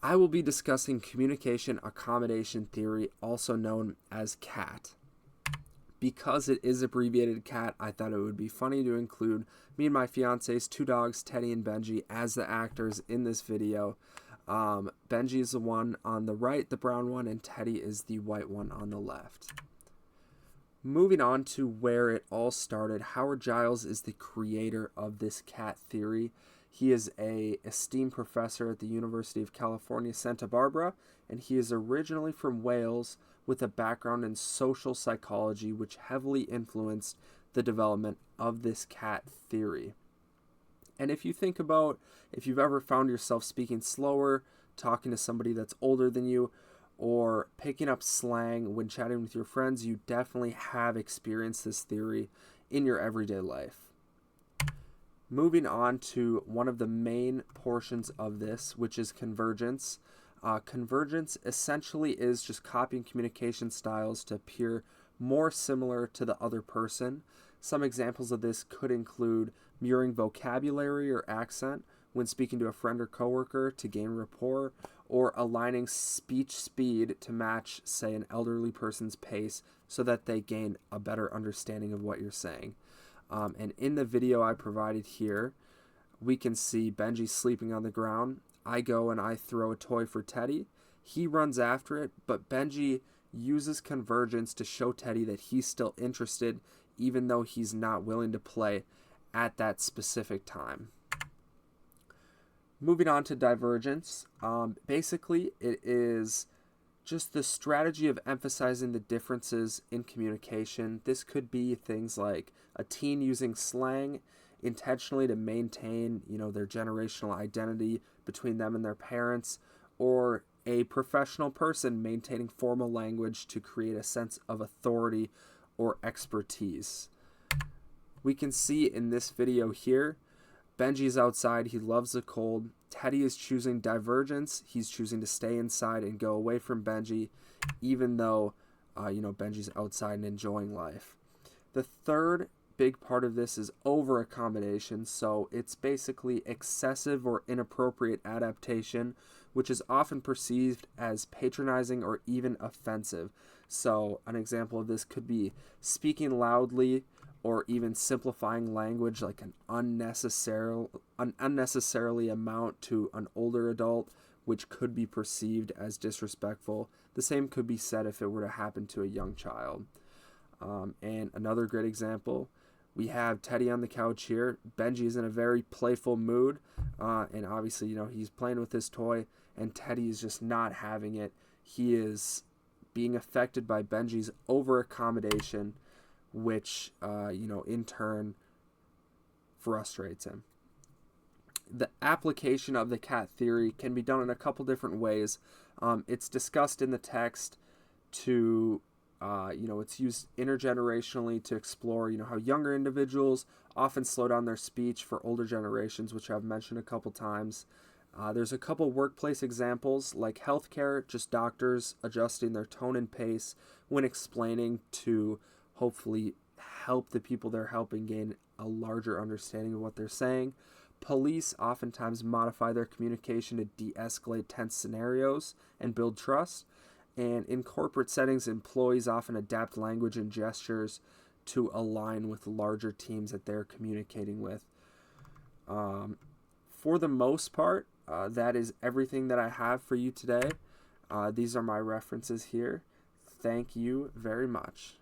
I will be discussing communication accommodation theory, also known as CAT. Because it is abbreviated CAT, I thought it would be funny to include me and my fiance's two dogs, Teddy and Benji, as the actors in this video. Benji is the one on the right, the brown one, and Teddy is the white one on the left. Moving on to where it all started, Howard Giles is the creator of this CAT theory. He is an esteemed professor at the University of California, Santa Barbara, and he is originally from Wales with a background in social psychology, which heavily influenced the development of this CAT theory. And if you think about if you've ever found yourself speaking slower, talking to somebody that's older than you, or picking up slang when chatting with your friends, you definitely have experienced this theory in your everyday life. Moving on to one of the main portions of this, which is convergence. Convergence essentially is just copying communication styles to appear more similar to the other person. Some examples of this could include mirroring vocabulary or accent when speaking to a friend or coworker to gain rapport, or aligning speech speed to match, say, an elderly person's pace so that they gain a better understanding of what you're saying. And in the video I provided here, we can see Benji sleeping on the ground. I go and I throw a toy for Teddy. He runs after it, but Benji uses convergence to show Teddy that he's still interested, even though he's not willing to play at that specific time. Moving on to divergence, basically it is just the strategy of emphasizing the differences in communication. This could be things like a teen using slang intentionally to maintain, their generational identity between them and their parents, or a professional person maintaining formal language to create a sense of authority or expertise. We can see in this video here, Benji's outside, he loves the cold. Teddy is choosing divergence. He's choosing to stay inside and go away from Benji, even though, Benji's outside and enjoying life. The third big part of this is over accommodation. So it's basically excessive or inappropriate adaptation, which is often perceived as patronizing or even offensive. So an example of this could be speaking loudly, or even simplifying language like an unnecessarily amount to an older adult, which could be perceived as disrespectful. The same could be said if it were to happen to a young child. And another great example, we have Teddy on the couch here. Benji is in a very playful mood, and obviously, he's playing with his toy, and Teddy is just not having it. He is being affected by Benji's over accommodation, which, in turn frustrates him. The application of the CAT theory can be done in a couple different ways. It's discussed in the text to, it's used intergenerationally to explore, how younger individuals often slow down their speech for older generations, which I've mentioned a couple times. There's a couple workplace examples like healthcare, just doctors adjusting their tone and pace when explaining to hopefully help the people they're helping gain a larger understanding of what they're saying. Police oftentimes modify their communication to de-escalate tense scenarios and build trust. And in corporate settings, employees often adapt language and gestures to align with larger teams that they're communicating with. For the most part, that is everything that I have for you today. These are my references here. Thank you very much.